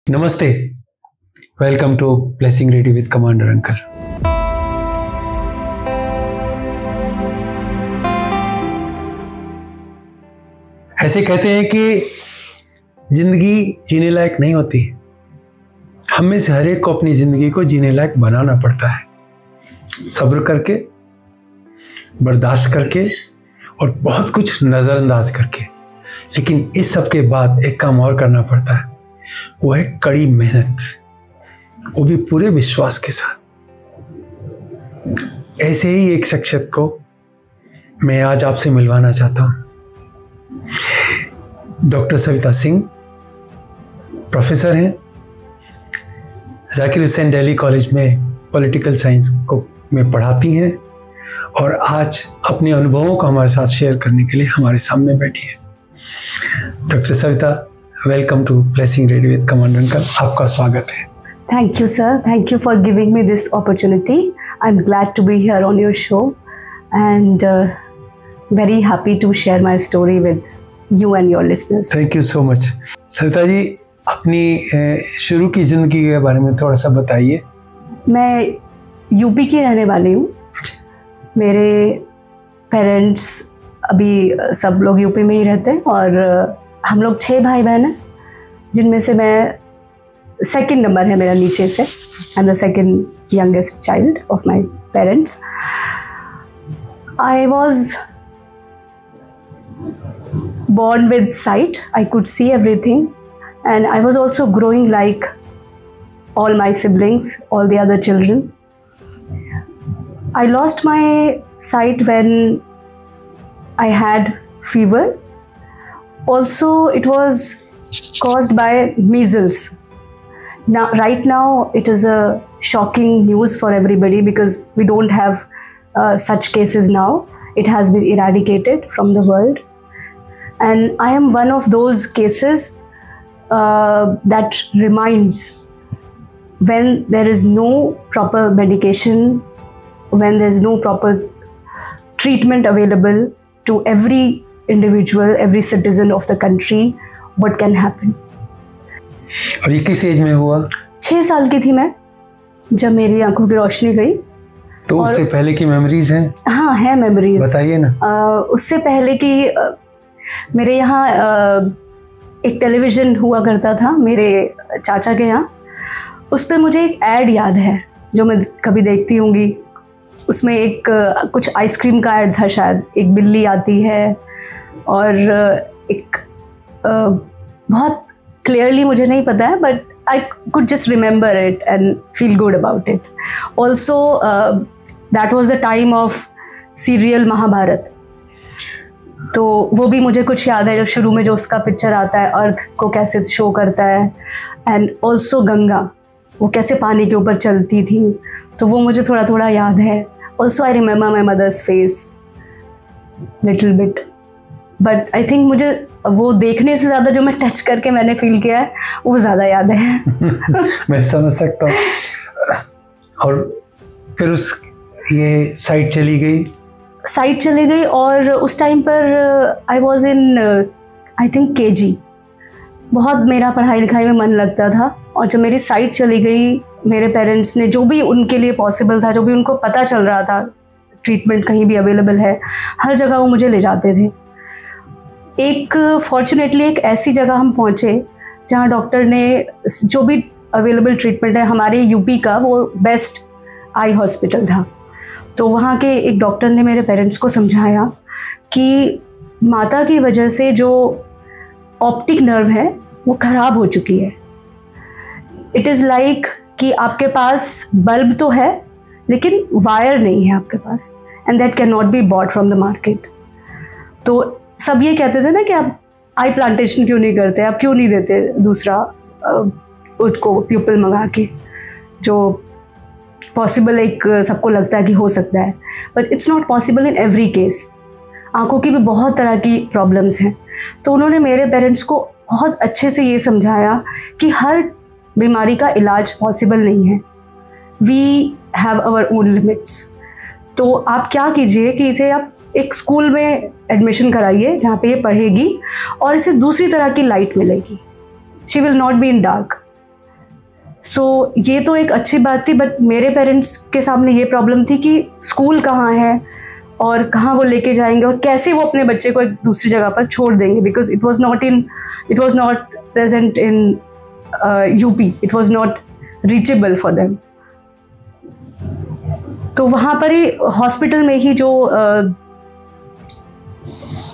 नमस्ते, welcome to blessing radio with commander uncle. ऐसे कहते हैं कि जिंदगी जीने लायक नहीं होती, हम में से हर एक को अपनी जिंदगी को जीने लायक बनाना पड़ता है, सब्र करके, बर्दाश्त करके और बहुत कुछ नजरअंदाज करके। लेकिन इस सब के बाद एक काम और करना पड़ता है, वो है कड़ी मेहनत, वो भी पूरे विश्वास के साथ। ऐसे ही एक शख्सियत को मैं आज आपसे मिलवाना चाहता हूं। डॉक्टर सविता सिंह प्रोफेसर हैं, जाकिर हुसैन दिल्ली कॉलेज में पॉलिटिकल साइंस को में पढ़ाती हैं और आज अपने अनुभवों को हमारे साथ शेयर करने के लिए हमारे सामने बैठी है। Doctor Savita, welcome to blessing radio with commander uncle, आपका स्वागत है। Thank you, sir. Thank you for giving me this opportunity. I'm glad to be here on your show and very happy to share my story with you and your listeners. Thank you so much. Savita ji, अपनी शुरू की ज़िंदगी के बारे में थोड़ा सा बताइए। मैं यूपी की रहने वाली हूँ। मेरे पेरेंट्स अभी सब लोग यूपी में ही रहते हैं और हम लोग 6 भाई बहन हैं, जिनमें से मैं सेकंड नंबर है मेरा नीचे से। I am the second youngest child of my parents. I was born with sight. I could see everything and I was also growing like all my siblings, all the other children. I lost my sight when I had fever. Also, it was caused by measles. Now, right now, it is a shocking news for everybody because we don't have such cases now. It has been eradicated from the world. And I am one of those cases that reminds when there is no proper medication, when there is no proper treatment available to every individual, every citizen of the country, what can happen. और ये किस as में हुआ? 6 साल की थी मैं जब मेरी आंखों की रोशनी गई। तो उससे पहले की मेमोरीज हैं? हाँ, है मेमोरीज। बताइए ना। उससे पहले की मेरे यहाँ एक टेलीविज़न हुआ करता था मेरे चाचा के यहाँ। उस पर मुझे एक ऐड याद है जो मैं कभी देखती होंगी। उसमें एक कुछ आइसक्रीम का ऐड था शायद। एक बिल्ली आती है और एक बहुत क्लियरली मुझे नहीं पता है, but I could just remember it and feel good about it. Also that was the time of serial Mahabharat. तो वो भी मुझे कुछ याद है, जो शुरू में जो उसका पिक्चर आता है, अर्थ को कैसे शो करता है, एंड ऑल्सो गंगा वो कैसे पानी के ऊपर चलती थी, तो वो मुझे थोड़ा थोड़ा याद है। Also I remember my mother's face little bit, but I think मुझे वो देखने से ज़्यादा जो मैं टच करके मैंने फील किया है वो ज़्यादा याद है। मैं समझ सकता हूँ। और फिर ये साइट चली गई और उस टाइम पर आई was in I think KG। बहुत मेरा पढ़ाई लिखाई में मन लगता था और जब मेरी साइट चली गई, मेरे पेरेंट्स ने जो भी उनके लिए पॉसिबल था, जो भी उनको पता चल रहा था ट्रीटमेंट कहीं भी अवेलेबल है, हर जगह वो मुझे ले जाते थे। एक फॉर्चुनेटली एक ऐसी जगह हम पहुँचे जहाँ डॉक्टर ने जो भी अवेलेबल ट्रीटमेंट है, हमारे यूपी का वो बेस्ट आई हॉस्पिटल था। तो वहाँ के एक डॉक्टर ने मेरे पेरेंट्स को समझाया कि माता की वजह से जो ऑप्टिक नर्व है वो ख़राब हो चुकी है। इट इज़ लाइक कि आपके पास बल्ब तो है लेकिन वायर नहीं है आपके पास, and that can not be bought from the market. तो सब ये कहते थे ना कि आप आई प्लांटेशन क्यों नहीं करते, आप क्यों नहीं देते दूसरा उसको प्यूपल मंगा के, जो पॉसिबल एक सबको लगता है कि हो सकता है, but it's not possible in every case. आंखों की भी बहुत तरह की प्रॉब्लम्स हैं। तो उन्होंने मेरे पेरेंट्स को बहुत अच्छे से ये समझाया कि हर बीमारी का इलाज पॉसिबल नहीं है, we have our own limits. तो आप क्या कीजिए कि इसे आप एक स्कूल में एडमिशन कराइए जहाँ पे ये पढ़ेगी और इसे दूसरी तरह की लाइट मिलेगी। She will not be in dark. So ये तो एक अच्छी बात थी, बट मेरे पेरेंट्स के सामने ये प्रॉब्लम थी कि स्कूल कहाँ है और कहाँ वो लेके जाएंगे और कैसे वो अपने बच्चे को एक दूसरी जगह पर छोड़ देंगे, because it was not present in UP, it was not reachable for them. तो वहाँ पर ही हॉस्पिटल में ही जो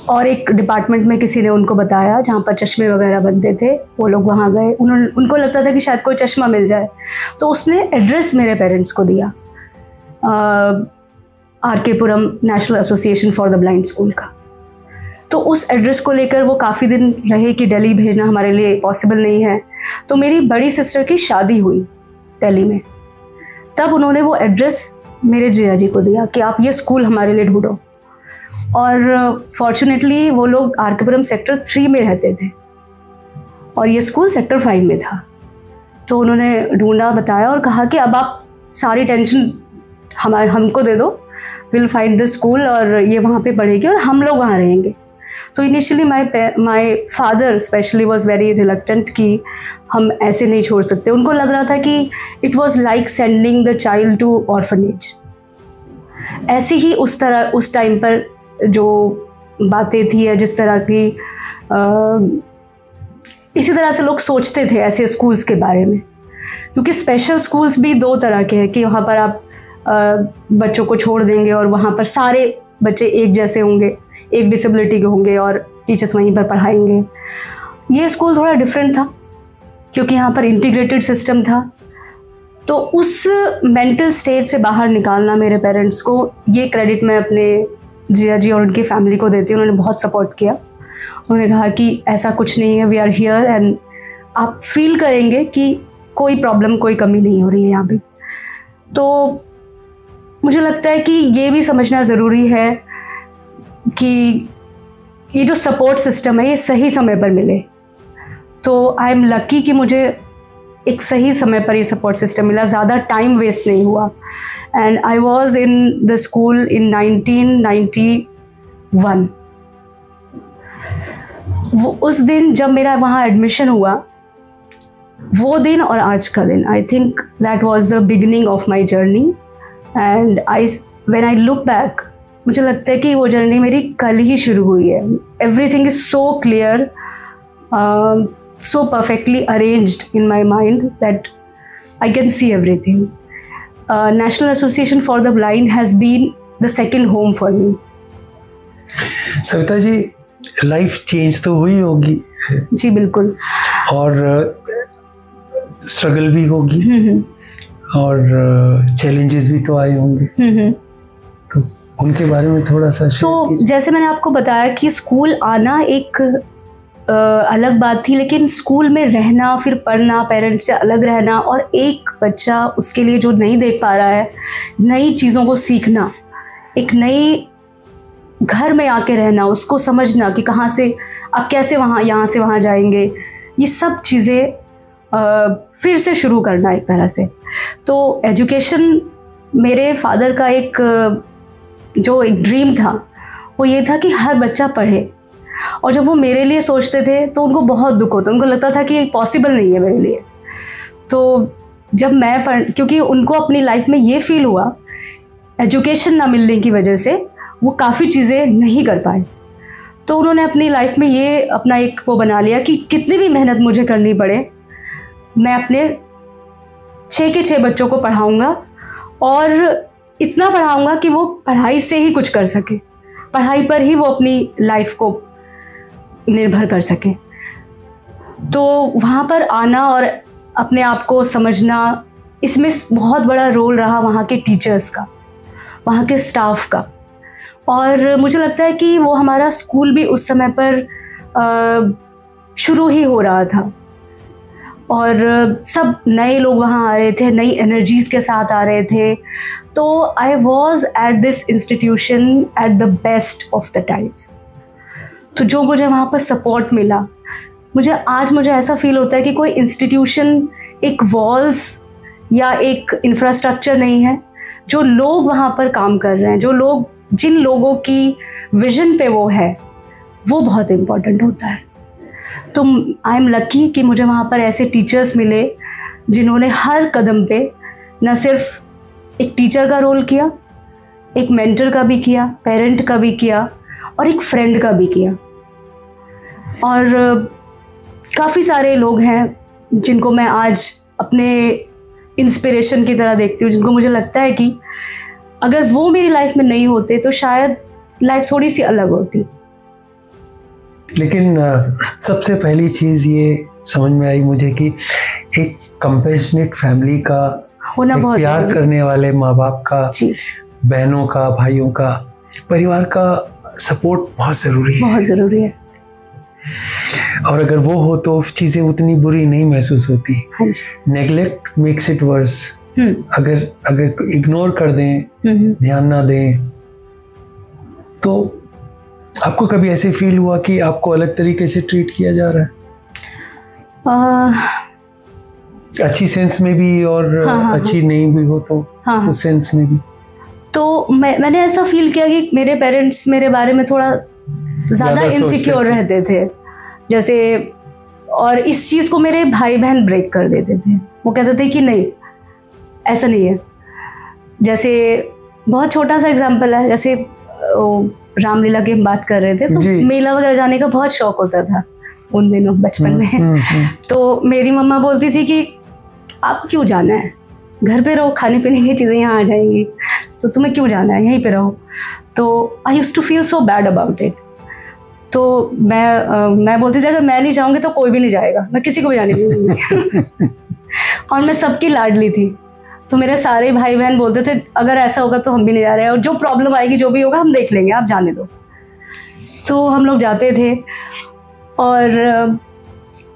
और एक डिपार्टमेंट में किसी ने उनको बताया जहाँ पर चश्मे वगैरह बनते थे, वो लोग वहाँ गए, उनको लगता था कि शायद कोई चश्मा मिल जाए, तो उसने एड्रेस मेरे पेरेंट्स को दिया RK Puram national association for the blind school का। तो उस एड्रेस को लेकर वो काफ़ी दिन रहे कि दिल्ली भेजना हमारे लिए पॉसिबल नहीं है। तो मेरी बड़ी सिस्टर की शादी हुई दिल्ली में, तब उन्होंने वो एड्रेस मेरे जिया जी को दिया कि आप ये स्कूल हमारे लिए ढूंढो। और फॉर्चुनेटली वो लोग RK पुरम सेक्टर 3 में रहते थे और ये स्कूल सेक्टर 5 में था। तो उन्होंने ढूंढा, बताया और कहा कि अब आप सारी टेंशन हमको दे दो, विल फाइंड द स्कूल और ये वहाँ पे पढ़ेगी और हम लोग वहाँ रहेंगे। तो initially my father specially was very reluctant कि हम ऐसे नहीं छोड़ सकते। उनको लग रहा था कि it was like sending the child to orphanage. ऐसे ही उस टाइम पर जो बातें थी या जिस तरह की इसी तरह से लोग सोचते थे ऐसे स्कूल्स के बारे में, क्योंकि स्पेशल स्कूल्स भी 2 तरह के हैं कि वहाँ पर आप बच्चों को छोड़ देंगे और वहाँ पर सारे बच्चे एक जैसे होंगे, एक डिसेबिलिटी के होंगे और टीचर्स वहीं पर पढ़ाएंगे। ये स्कूल थोड़ा डिफरेंट था क्योंकि यहाँ पर इंटीग्रेटेड सिस्टम था। तो उस मेंटल स्टेज से बाहर निकालना मेरे पेरेंट्स को, ये क्रेडिट मैं अपने जिया जी और उनकी फैमिली को देती हूँ। उन्होंने बहुत सपोर्ट किया। उन्होंने कहा कि ऐसा कुछ नहीं है, वी आर हियर एंड आप फील करेंगे कि कोई प्रॉब्लम, कोई कमी नहीं हो रही है यहाँ भी। तो मुझे लगता है कि ये भी समझना ज़रूरी है कि ये जो सपोर्ट सिस्टम है ये सही समय पर मिले। तो आई एम लकी कि मुझे एक सही समय पर ये सपोर्ट सिस्टम मिला, ज़्यादा टाइम वेस्ट नहीं हुआ। And I was in the school इन 1991। वो उस दिन जब मेरा वहाँ एडमिशन हुआ, वो दिन और आज का दिन, I think that was the beginning of my journey. And when I look back, मुझे लगता है कि वो जर्नी मेरी कल ही शुरू हुई है। Everything is so clear, so perfectly arranged in my mind that I can see everything. National Association for the Blind has been the second home for me. Savita ji, life change तो हुई होगी। जी बिल्कुल। और स्ट्रगल भी होगी और चैलेंजेस भी तो आए होंगे, तो उनके बारे में थोड़ा सा शेयर कीजिए। तो जैसे मैंने आपको बताया कि स्कूल आना एक अलग बात थी, लेकिन स्कूल में रहना, फिर पढ़ना, पेरेंट्स से अलग रहना और एक बच्चा उसके लिए जो नहीं देख पा रहा है, नई चीज़ों को सीखना, एक नई घर में आके रहना, उसको समझना कि कहाँ से अब कैसे यहाँ से वहाँ जाएंगे, ये सब चीज़ें फिर से शुरू करना एक तरह से। तो एजुकेशन मेरे फादर का एक ड्रीम था, वो ये था कि हर बच्चा पढ़े। और जब वो मेरे लिए सोचते थे तो उनको बहुत दुख होता, उनको लगता था कि ये पॉसिबल नहीं है मेरे लिए। तो जब मैं क्योंकि उनको अपनी लाइफ में ये फील हुआ, एजुकेशन ना मिलने की वजह से वो काफ़ी चीज़ें नहीं कर पाए, तो उन्होंने अपनी लाइफ में ये अपना एक वो बना लिया कि कितनी भी मेहनत मुझे करनी पड़े, मैं अपने 6 के 6 बच्चों को पढ़ाऊँगा और इतना पढ़ाऊँगा कि वो पढ़ाई से ही कुछ कर सके, पढ़ाई पर ही वो अपनी लाइफ को निर्भर कर सके। तो वहाँ पर आना और अपने आप को समझना, इसमें बहुत बड़ा रोल रहा वहाँ के टीचर्स का, वहाँ के स्टाफ का। और मुझे लगता है कि वो हमारा स्कूल भी उस समय पर शुरू ही हो रहा था और सब नए लोग वहाँ आ रहे थे, नई एनर्जीज़ के साथ आ रहे थे। तो I was at this institution at the best of the times. तो जो मुझे वहाँ पर सपोर्ट मिला, मुझे ऐसा फील होता है कि कोई इंस्टीट्यूशन एक वॉल्स या एक इंफ्रास्ट्रक्चर नहीं है। जो लोग वहाँ पर काम कर रहे हैं, जिन लोगों की विजन पे वो है, वो बहुत इम्पोर्टेंट होता है। तो आई एम लकी कि मुझे वहाँ पर ऐसे टीचर्स मिले जिन्होंने हर कदम पे न सिर्फ एक टीचर का रोल किया, एक मेंटर का भी किया, पेरेंट का भी किया और एक फ्रेंड का भी किया। और काफ़ी सारे लोग हैं जिनको मैं आज अपने इंस्पिरेशन की तरह देखती हूँ, जिनको मुझे लगता है कि अगर वो मेरी लाइफ में नहीं होते तो शायद लाइफ थोड़ी सी अलग होती। लेकिन सबसे पहली चीज़ ये समझ में आई मुझे कि एक कंपैशनेट फैमिली का होना बहुत प्यार करने वाले माँ बाप का, बहनों का, भाइयों का, परिवार का सपोर्ट बहुत ज़रूरी है। बहुत ज़रूरी है। और अगर वो हो तो चीज़ें उतनी बुरी नहीं महसूस होती। Neglect makes it worse. अगर इग्नोर कर दें, ध्यान ना दें, तो आपको कभी ऐसे फील हुआ कि आपको अलग तरीके से ट्रीट किया जा रहा है? अच्छी सेंस में भी और अच्छी नहीं भी हो तो उस सेंस में भी। तो मैंने ऐसा फील किया कि मेरे पेरेंट्स मेरे बारे में थोड़ा ज़्यादा इनसिक्योर रहते थे जैसे, और इस चीज़ को मेरे भाई बहन ब्रेक कर देते थे। वो कहते थे कि नहीं, ऐसा नहीं है। जैसे बहुत छोटा सा एग्जांपल है, जैसे रामलीला की बात कर रहे थे, तो मेला वगैरह जाने का बहुत शौक होता था उन दिनों बचपन में। तो मेरी मम्मा बोलती थी कि आप क्यों जाना है, घर पे रहो, खाने पीने की चीज़ें यहाँ आ जाएंगी, तो तुम्हें क्यों जाना है, यहीं पे रहो। तो I used to feel so bad about it. तो मैं बोलती थी अगर मैं नहीं जाऊँगी तो कोई भी नहीं जाएगा, मैं किसी को भी जाने नहीं दूँगी। और मैं सबकी लाडली थी, तो मेरे सारे भाई बहन बोलते थे अगर ऐसा होगा तो हम भी नहीं जा रहे हैं, और जो प्रॉब्लम आएगी, जो भी होगा हम देख लेंगे, आप जाने दो। तो हम लोग जाते थे और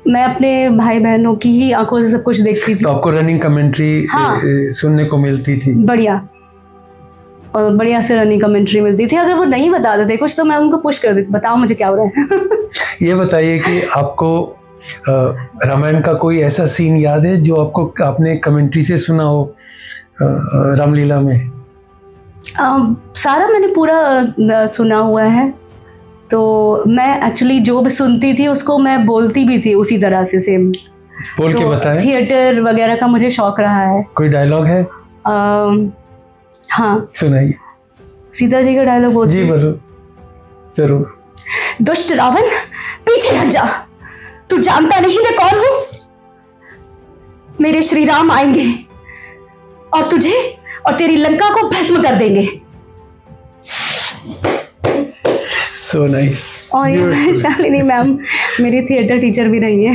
मैं अपने भाई बहनों की ही आंखों से सब कुछ देखती थी। तो आपको रनिंग कमेंट्री सुनने को मिलती थी? बढ़िया, और बढ़िया से रनिंग कमेंट्री मिलती थी। अगर वो नहीं बता देते कुछ तो मैं उनको पुश कर देती, बताओ मुझे क्या हो रहा है। ये बताइए कि आपको रामायण का कोई ऐसा सीन याद है जो आपने कमेंट्री से सुना हो रामलीला में? सारा मैंने पूरा सुना हुआ है। तो मैं एक्चुअली जो भी सुनती थी उसको मैं बोलती भी थी उसी तरह से, सेम बोल के बताएं। थिएटर वगैरह का मुझे शौक रहा है। कोई डायलॉग है? हाँ सुनाइए। सीता जी का डायलॉग बोल जी बोलो जरूर। दुष्ट रावण पीछे हट जा, तू जानता नहीं मैं कौन हूं। मेरे श्री राम आएंगे और तुझे और तेरी लंका को भस्म कर देंगे। So nice. और ये शालिनी मैम मेरी थिएटर टीचर भी रही है।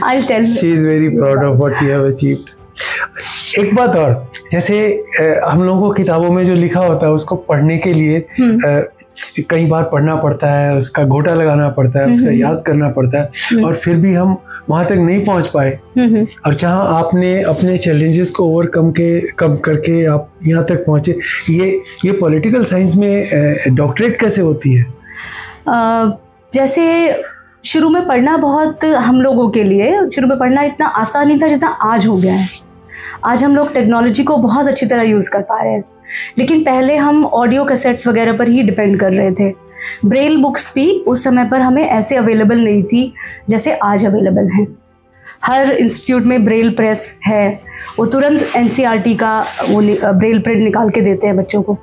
I'll tell you. She is very proud of what you have achieved. एक बात और, जैसे हम लोगों को किताबों में जो लिखा होता है उसको पढ़ने के लिए कई बार पढ़ना पड़ता है, उसका घोटा लगाना पड़ता है, उसका याद करना पड़ता है, और फिर भी हम वहाँ तक नहीं पहुँच पाए। और जहाँ आपने अपने चैलेंजेस को ओवरकम करके आप यहाँ तक पहुँचे, ये पॉलिटिकल साइंस में डॉक्टरेट कैसे होती है? जैसे शुरू में पढ़ना बहुत, हम लोगों के लिए शुरू में पढ़ना इतना आसान नहीं था जितना आज हो गया है। आज हम लोग टेक्नोलॉजी को बहुत अच्छी तरह यूज़ कर पा रहे हैं, लेकिन पहले हम ऑडियो कैसेट्स वगैरह पर ही डिपेंड कर रहे थे। ब्रेल बुक्स भी उस समय पर हमें ऐसे अवेलेबल नहीं थी जैसे आज अवेलेबल हैं। हर इंस्टीट्यूट में ब्रेल प्रेस है, वो तुरंत एनसीईआरटी का वो ब्रेल प्रिंट निकाल के देते हैं बच्चों को।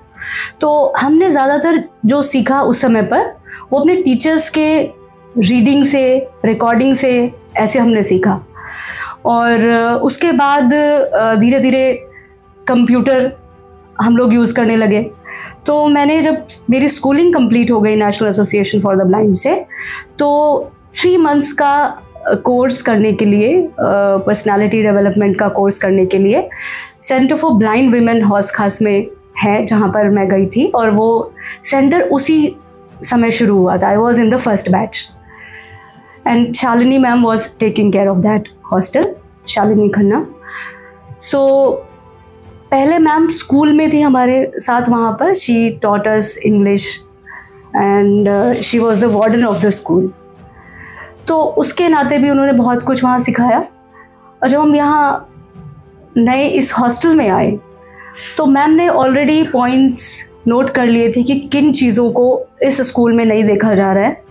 तो हमने ज़्यादातर जो सीखा उस समय पर वो अपने टीचर्स के रीडिंग से, रिकॉर्डिंग से, ऐसे हमने सीखा। और उसके बाद धीरे धीरे कंप्यूटर हम लोग यूज़ करने लगे। तो मैंने जब मेरी स्कूलिंग कंप्लीट हो गई national association for the blind से, तो 3 मंथ्स का कोर्स करने के लिए, पर्सनालिटी डेवलपमेंट का कोर्स करने के लिए सेंटर फॉर ब्लाइंड वीमेन हौस खास में है, जहाँ पर मैं गई थी। और वो सेंटर उसी समय शुरू हुआ था। I was in the first batch and Shalini ma'am was taking care of that hostel, Shalini Khanna. So पहले मैम स्कूल में थी हमारे साथ वहाँ पर। She taught us English and she was the warden of the school. तो उसके नाते भी उन्होंने बहुत कुछ वहाँ सिखाया। और जब हम यहाँ नए इस हॉस्टल में आए तो मैम ने ऑलरेडी पॉइंट्स नोट कर लिए थे कि किन चीज़ों को इस स्कूल में नहीं देखा जा रहा है,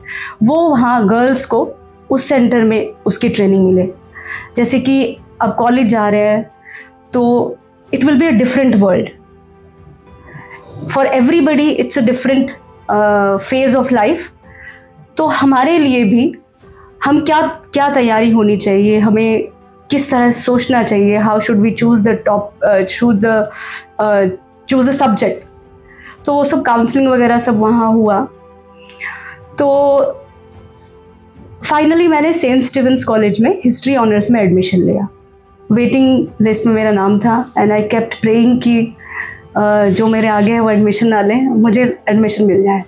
वो वहाँ गर्ल्स को उस सेंटर में उसकी ट्रेनिंग मिले। जैसे कि अब कॉलेज जा रहे हैं तो it will be a different world for everybody, it's a different phase of life. तो हमारे लिए भी हम क्या तैयारी होनी चाहिए, हमें किस तरह सोचना चाहिए, how should we choose the subject. तो वो सब काउंसलिंग वगैरह सब वहाँ हुआ। तो फाइनली मैंने सेंट स्टीवेंस कॉलेज में हिस्ट्री ऑनर्स में एडमिशन लिया। वेटिंग लिस्ट में मेरा नाम था एंड आई केप्ट प्रेइंग कि जो मेरे आगे है वो एडमिशन ना लें, मुझे एडमिशन मिल जाए।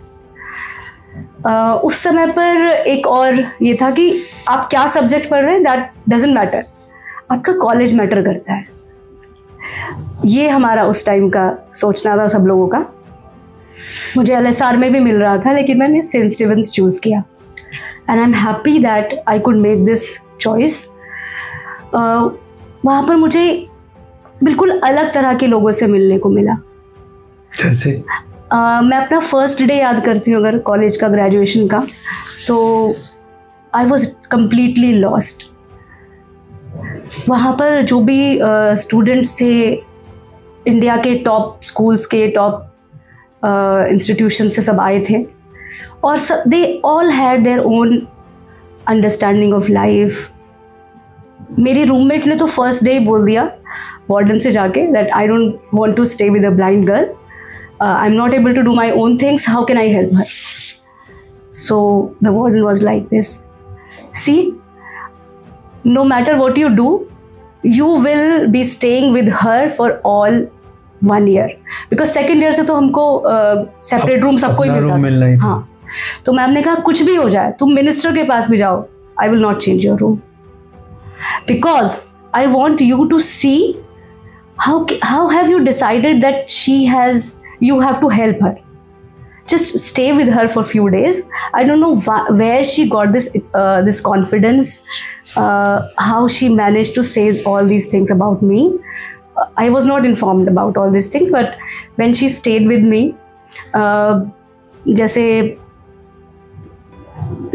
उस समय पर एक और ये था कि आप क्या सब्जेक्ट पढ़ रहे हैं दैट डजंट मैटर, आपका कॉलेज मैटर करता है। ये हमारा उस टाइम का सोचना था सब लोगों का। मुझे LSR में भी मिल रहा था लेकिन मैंने सेंट स्टीवेंस चूज़ किया and I am happy that I could make this choice. वहाँ पर मुझे बिल्कुल अलग तरह के लोगों से मिलने को मिला। जैसे मैं अपना फर्स्ट डे याद करती हूँ अगर कॉलेज का, ग्रेजुएशन का, तो आई वॉज कम्प्लीटली लॉस्ट। वहाँ पर जो भी स्टूडेंट्स थे इंडिया के टॉप स्कूल्स के, टॉप इंस्टीट्यूशन से सब आए थे और they all had their own understanding of life. मेरी रूममेट ने तो फर्स्ट डे ही बोल दिया वार्डन से जाके that I don't want to stay with a blind girl, I am not able to do my own things, how can I help her. So the warden was like this, see no matter what you do, you will be staying with her for all 1 year, because second year से तो हमको separate room सबको ही मिलता था। हाँ, तो ma'am ने कहा कुछ भी हो जाए तुम मिनिस्टर के पास भी जाओ, I will not change your room, because I want you to see how have you decided that you have to help her. Just stay with her for a few days. I don't know where she got this confidence, how she managed to say all these things about me. I was not informed about all these things, but when she stayed with me, जैसे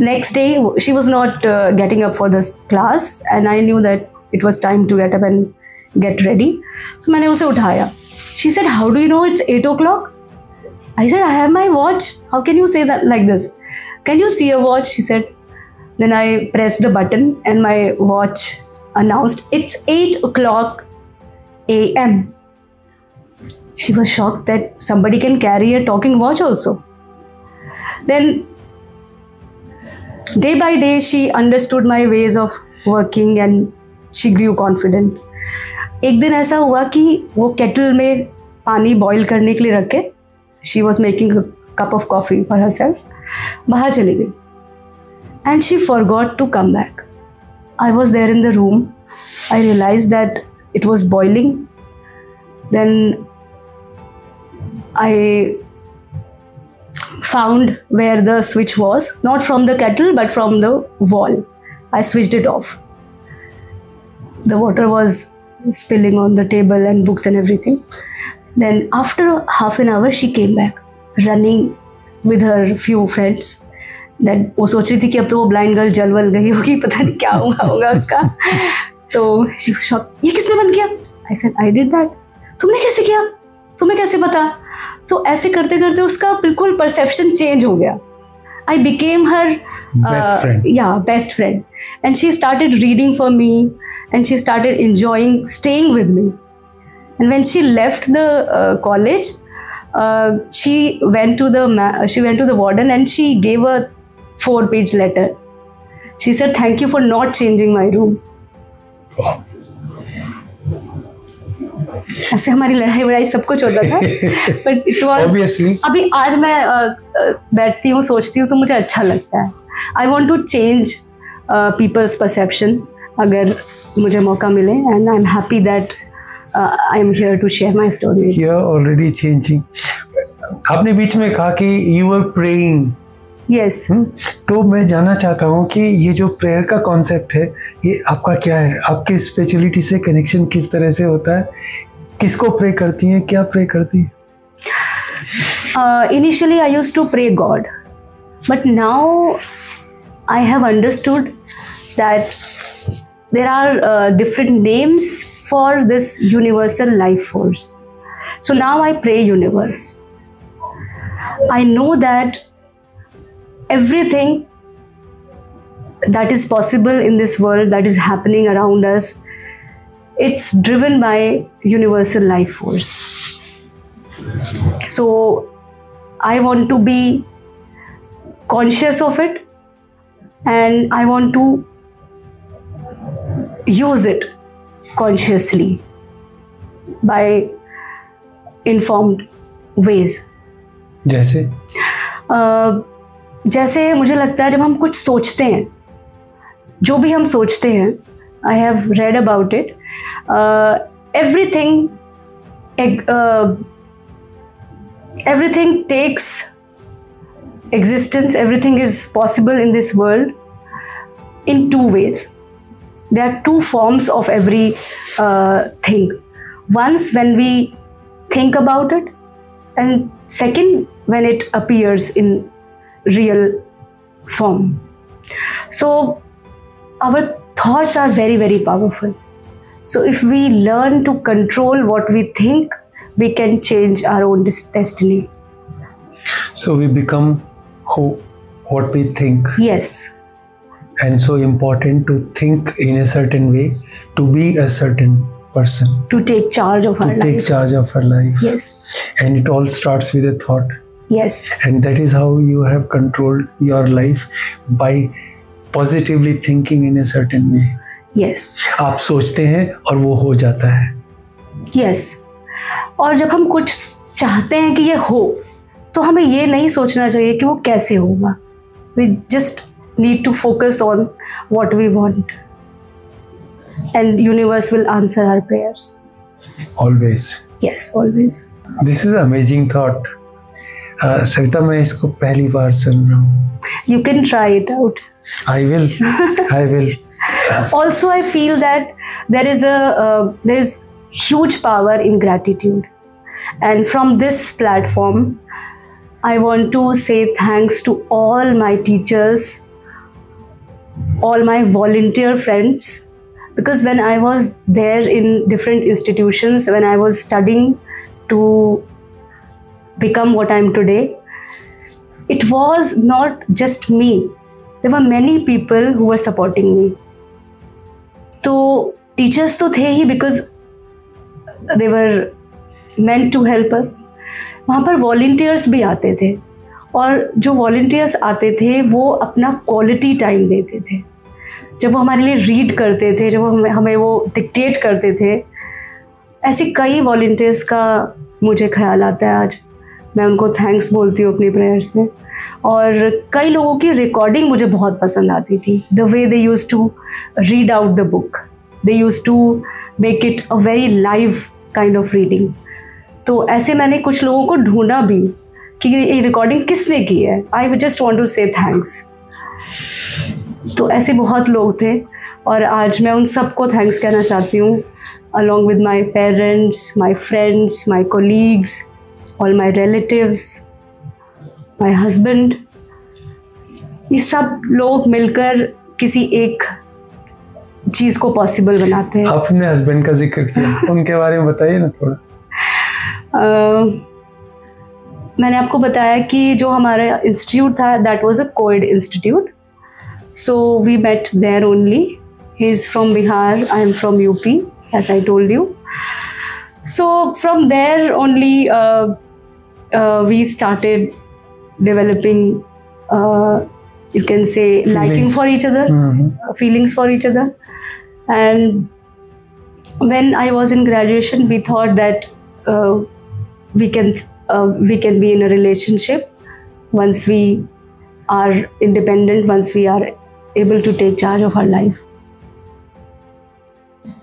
next day she was not getting up for this class and I knew that it was time to get up and get ready. So मैंने उसे उठाया. She said, how do you know it's 8 o'clock? I said, I have my watch. How can you say that like this? Can you see a watch? She said. Then I pressed the button and my watch announced it's 8 o'clock a.m. She was shocked that somebody can carry a talking watch also. Then day by day she understood my ways of working and she grew confident. एक दिन ऐसा हुआ कि वो kettle में पानी boil करने के लिए रख के she was making a cup of coffee for herself, बाहर चली गई and she forgot to come back. I was there in the room. I realized that it was boiling. Then I found where the switch was, not from the kettle but from the wall. I switched it off. The water was spilling on the table and books and everything. Then after half an hour she came back running with her few friends. Then वो सोच रही थी कि अब तो वो blind girl जलवल गई होगी, पता नहीं क्या हुआ होगा उसका। तो she was shocked, ये किसने बंद किया? I said, I did that. तुमने कैसे किया? तुम्हें कैसे पता? तो ऐसे करते करते उसका बिल्कुल परसेप्शन चेंज हो गया. I became her best friend. And she started reading for me and she started enjoying staying with me. And when she left the college, she went to the warden and she gave a 4-page letter. She said, thank you for not changing my room. Wow. ऐसे हमारी लड़ाई सब कुछ होता था, but it was obviously. अभी आज मैं बैठती हूँ सोचती हूँ तो मुझे अच्छा लगता है. I want to change people's perception अगर मुझे मौका मिले, and I'm happy that I am here to share my story. You are already changing. आपने बीच में कहा कि you were praying. Yes. तो मैं जानना चाहता हूँ कि ये जो प्रेयर का कॉन्सेप्ट है ये आपका क्या है, आपके स्पिरिचुअलिटी से कनेक्शन किस तरह से होता है, किसको प्रे करती हैं, क्या प्रे करती हैं? Initially I used to pray God, but now I have understood that there are different names for this universal life force. So now I pray universe. I know that everything that is possible in this world, that is happening around us, it's driven by universal life force. So I want to be conscious of it, and I want to use it consciously by informed ways. जैसे मुझे लगता है जब हम कुछ सोचते हैं, जो भी हम सोचते हैं, I have read about it, everything takes existence, everything is possible in this world in two ways. There are two forms of every thing. Once when we think about it, and second when it appears in real form. So our thoughts are very, very powerful. So if we learn to control what we think, we can change our own destiny. So we become what we think. Yes. And so important to think in a certain way, to be a certain person. To take charge of our life. To take charge of our life. Yes. And it all starts with a thought. Yes. And that is how you have controlled your life, by positively thinking in a certain way. Yes. आप सोचते हैं और वो हो जाता है. Yes. और जब हम कुछ चाहते हैं कि ये हो, तो हमें ये नहीं सोचना चाहिए कि वो कैसे होगा. We just need to focus on what we want, and universe will answer our prayers. Always. Yes, always. This is an amazing thought. Savita, मैं इसको पहली बार सुन रहा हूँ. You can try it out. I will. I will. Also, I feel that there is huge power in gratitude, and from this platform, I want to say thanks to all my teachers, all my volunteer friends, because when I was there in different institutions, when I was studying to become what I am today, it was not just me. There were many people who were supporting me. तो teachers तो थे ही, because they were meant to help us. वहाँ पर volunteers भी आते थे, और जो वॉलंटियर्स आते थे वो अपना क्वालिटी टाइम देते थे. जब वो हमारे लिए रीड करते थे, जब वो हमें वो डिक्टेट करते थे, ऐसे कई वॉलंटियर्स का मुझे ख्याल आता है आज. मैं उनको थैंक्स बोलती हूँ अपनी प्रेयर्स में. और कई लोगों की रिकॉर्डिंग मुझे बहुत पसंद आती थी. The way they used to read out the book, they used to make it a very live kind of reading. तो ऐसे मैंने कुछ लोगों को ढूंढा भी कि ये रिकॉर्डिंग किसने की है. आई जस्ट वांट टू से थैंक्स. तो ऐसे बहुत लोग थे, और आज मैं उन सबको थैंक्स कहना चाहती हूँ, along with my parents, my friends, my colleagues, all my relatives, my husband. ये सब लोग मिलकर किसी एक चीज़ को पॉसिबल बनाते हैं. आपने हस्बैंड का जिक्र किया, उनके बारे में बताइए ना थोड़ा. मैंने आपको बताया कि जो हमारा इंस्टीट्यूट था, that was a coed institute. So we met there only. He is from Bihar, I am from UP, as I told you. So from there only we started developing, you can say, liking for each other, feelings for each other. And when I was in graduation, we thought that we can be in a relationship once we are independent, once we are able to take charge of our life.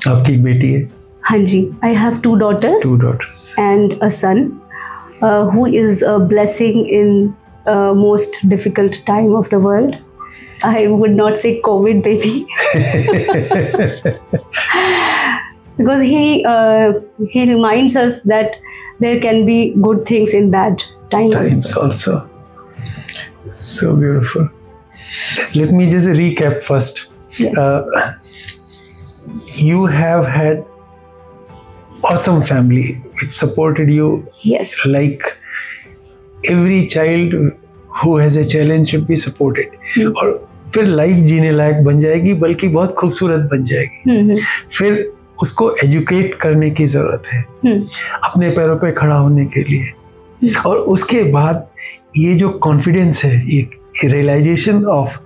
आपकी एक बेटी है? हाँ जी, I have two daughters. Two daughters. And a son, who is a blessing in most difficult time of the world. I would not say COVID baby. Because he reminds us that there can be good things in bad times also. So beautiful. Let me just recap first. Yes. you have had awesome family which supported you. Yes. Like every child who has a challenge should be supported. और फिर life जीने लायक बन जाएगी, बल्कि बहुत खूबसूरत बन जाएगी। फिर उसको एजुकेट करने की जरूरत है अपने पैरों पे खड़ा होने के लिए। और उसके बाद ये जो कॉन्फिडेंस है, ये realisation of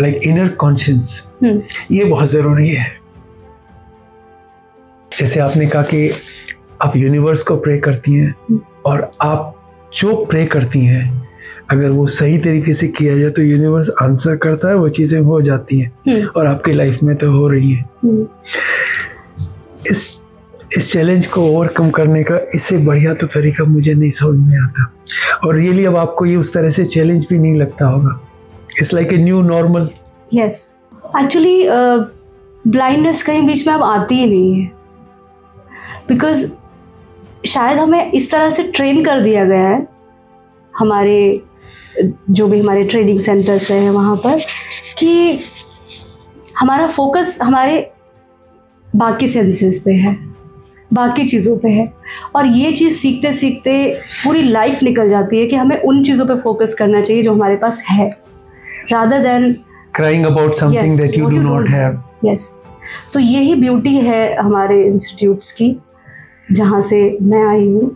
like inner conscious, ये बहुत जरूरी है। जैसे आपने कहा कि आप यूनिवर्स को प्रे करती हैं, और आप जो प्रे करती हैं अगर वो सही तरीके से किया जाए तो यूनिवर्स आंसर करता है, वो चीजें हो जाती हैं, और आपकी लाइफ में तो हो रही हैं। इस चैलेंज को ओवरकम करने का इससे बढ़िया तो तरीका मुझे नहीं समझ में आता। और रियली अब आपको ये उस तरह से चैलेंज भी नहीं लगता होगा। It's like a new normal. Yes, actually blindness कहीं बीच में अब आती ही नहीं है, बिकॉज शायद हमें इस तरह से ट्रेन कर दिया गया है, हमारे जो भी हमारे ट्रेनिंग सेंटर्स हैं वहाँ पर, कि हमारा फोकस हमारे बाकी सेंसेस पे है, बाकी चीज़ों पे है, और ये चीज़ सीखते सीखते पूरी लाइफ निकल जाती है कि हमें उन चीज़ों पे फोकस करना चाहिए जो हमारे पास है, rather than crying about something that you do not have. Yes. तो यही ब्यूटी है हमारे इंस्टीट्यूट्स की, जहाँ से मैं आई हूँ,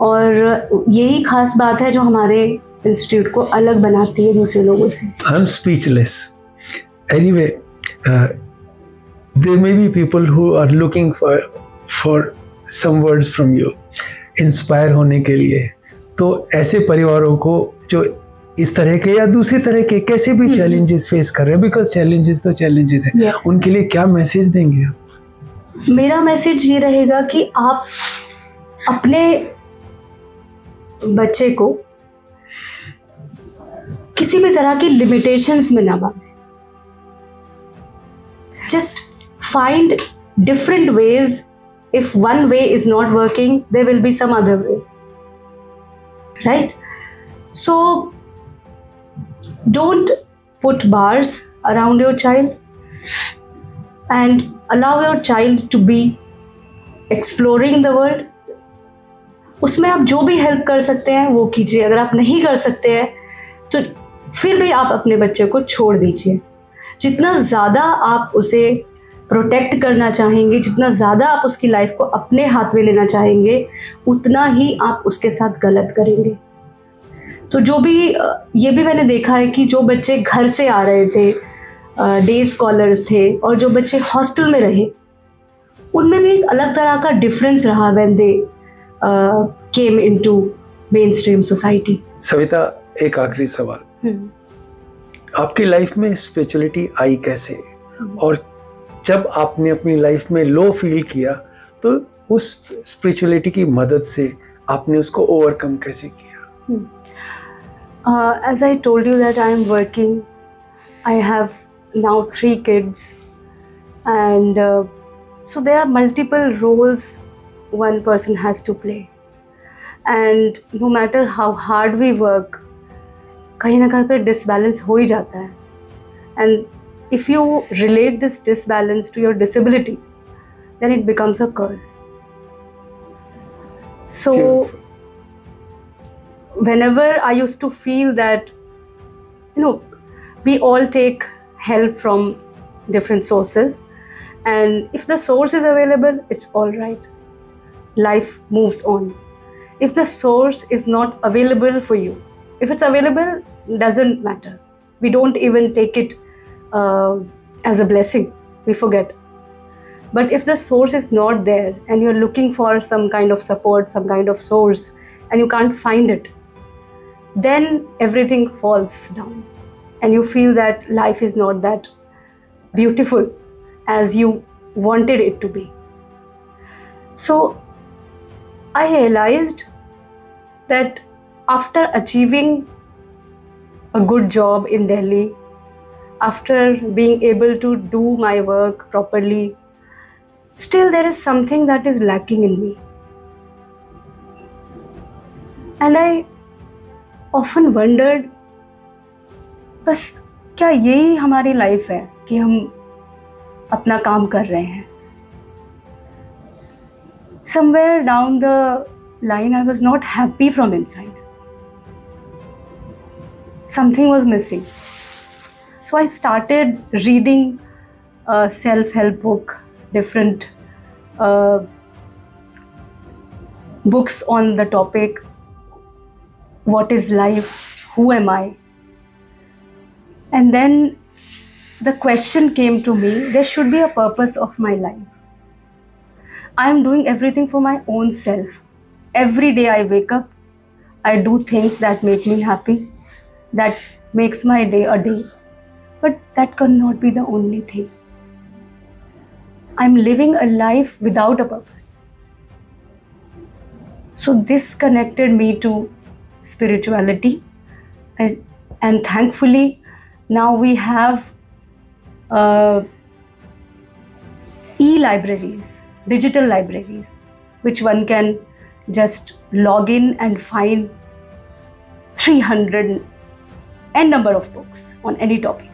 और यही खास बात है जो हमारे इंस्टीट्यूट को अलग बनाती है दूसरे लोगों से। I'm speechless. Anyway, there may be people who are looking for some words from you, inspire होने के लिए। तो ऐसे परिवारों को जो इस तरह के या दूसरी तरह के कैसे भी चैलेंजेस फेस कर रहे हैं, बिकॉज चैलेंजेस तो चैलेंजेस हैं, उनके लिए क्या मैसेज देंगे आप? मेरा मैसेज ये रहेगा कि आप अपने बच्चे को किसी भी तरह की लिमिटेशंस में ना बांधें। Just find different ways. If one way is not working, there will be some other way, right? So don't put bars around your child and allow your child to be exploring the world. उसमें आप जो भी help कर सकते हैं वो कीजिए। अगर आप नहीं कर सकते हैं तो फिर भी आप अपने बच्चे को छोड़ दीजिए। जितना ज़्यादा आप उसे प्रोटेक्ट करना चाहेंगे, जितना ज़्यादा आप उसकी लाइफ को अपने हाथ में लेना चाहेंगे, उतना ही आप उसके साथ गलत करेंगे। तो जो भी ये भी मैंने देखा है कि जो बच्चे घर से आ रहे थे, डे स्कॉलर्स थे, और जो बच्चे हॉस्टल में रहे, उनमें भी एक अलग तरह का डिफरेंस रहा when they came into main stream society. Savita, एक आखिरी सवाल, आपकी लाइफ में स्पिरिचुअलिटी आई कैसे? और जब आपने अपनी लाइफ में लो फील किया तो उस स्पिरिचुअलिटी की मदद से आपने उसको ओवरकम कैसे किया? As I told you that I am working, I have now 3 kids, and so there are multiple roles one person has to play, and no matter how hard we work, कहीं ना कहीं पे disbalance हो ही जाता है, and if you relate this disbalance to your disability, then it becomes a curse. So whenever I used to feel that, we all take help from different sources, and if the source is available, it's all right. Life moves on. If the source is not available for you, if it's available, doesn't matter. We don't even take it as a blessing. We forget. But if the source is not there and you're looking for some kind of support, some kind of source, and you can't find it, then everything falls down and you feel that life is not that beautiful as you wanted it to be. So I realized that after achieving a good job in Delhi, after being able to do my work properly, still there is something that is lacking in me. And I often wondered, बस क्या यही हमारी life है कि हम अपना काम कर रहे हैं. Somewhere down the line, I was not happy from inside. Something was missing. So I started reading a self-help book, different books on the topic, what is life, who am I? And then the question came to me, there should be a purpose of my life. I am doing everything for my own self. Every day I wake up, I do things that make me happy, that makes my day a day. But that cannot be the only thing. I'm living a life without a purpose. So this connected me to spirituality, and thankfully now we have e-libraries, digital libraries, which one can just log in and find 300 n number of books on any topic.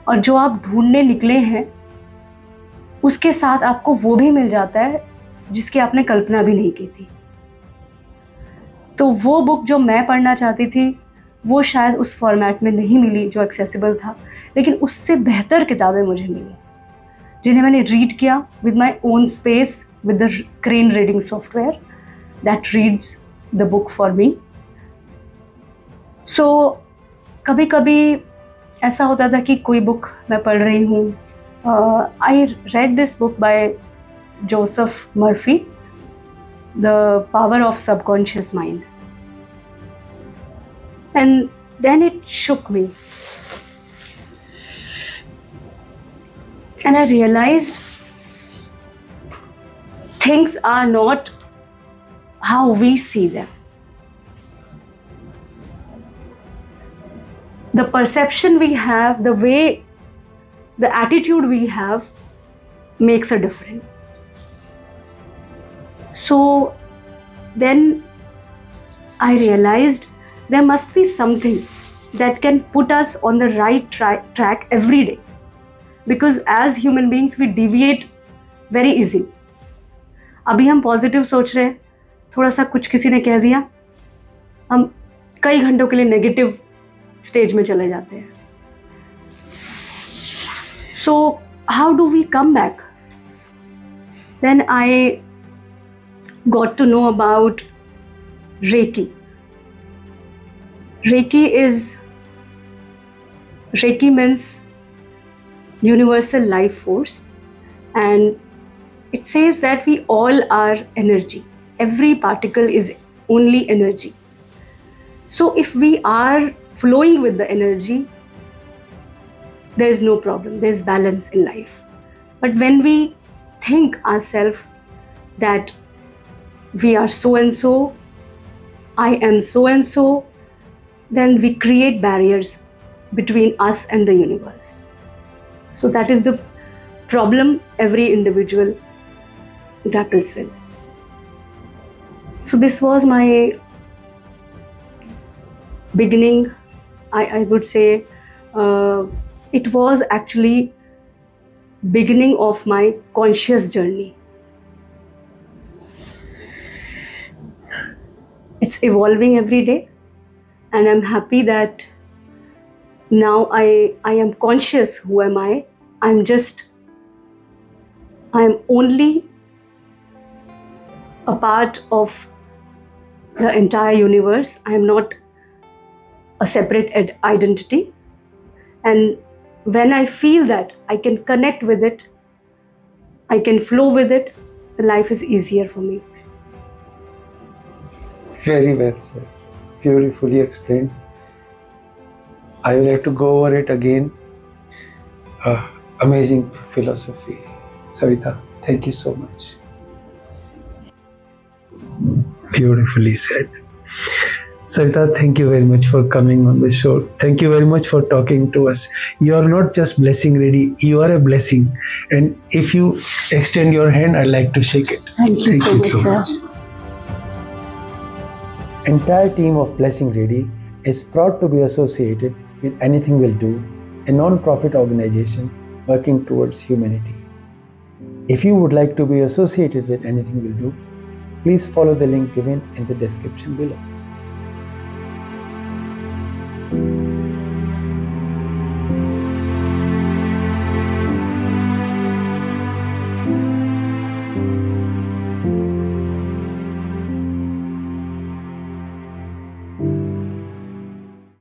और जो आप ढूंढने निकले हैं उसके साथ आपको वो भी मिल जाता है जिसकी आपने कल्पना भी नहीं की थी. तो वो बुक जो मैं पढ़ना चाहती थी वो शायद उस फॉर्मेट में नहीं मिली जो एक्सेसिबल था, लेकिन उससे बेहतर किताबें मुझे मिली जिन्हें मैंने रीड किया with my own space, with the screen reading software that reads the book for me. So कभी कभी ऐसा होता था कि कोई बुक मैं पढ़ रही हूँ. I read this book by Joseph Murphy, the power of subconscious mind, and then it shook me, and I realized things are not how we see them. The perception we have, the way, the attitude we have makes a difference. So then I realized there must be something that can put us on the right track every day, because as human beings we deviate very easily. अभी हम positive सोच रहे हैं, थोड़ा सा कुछ किसी ने कह दिया, हम कई घंटों के लिए नेगेटिव स्टेज में चले जाते हैं. So how do we come back? Then I got to know about Reiki. Reiki means universal life force, and it says that we all are energy. Every particle is only energy. So if we are flowing with the energy, there is no problem, there is balance in life. But when we think ourselves that we are so and so, I am so and so, then we create barriers between us and the universe. So that is the problem every individual grapples with. So this was my beginning. I would say it was actually beginning of my conscious journey. It's evolving every day. And I'm happy that now I am conscious. Who am I? I am only a part of the entire universe. I am not a separate identity. And when I feel that I can connect with it, I can flow with it, the life is easier for me. Very well said. Beautifully explained. I will have to go over it again. Amazing philosophy. Savita, thank you so much. Beautifully said. Savita, thank you very much for coming on the show. Thank you very much for talking to us. You are not just blessing ready, you are a blessing. And if you extend your hand, I'd like to shake it. Thank you so much, sir. Entire team of Blessing Ready is proud to be associated with Anything Will Do, a non-profit organization working towards humanity. If you would like to be associated with anything we'll do, please follow the link given in the description below.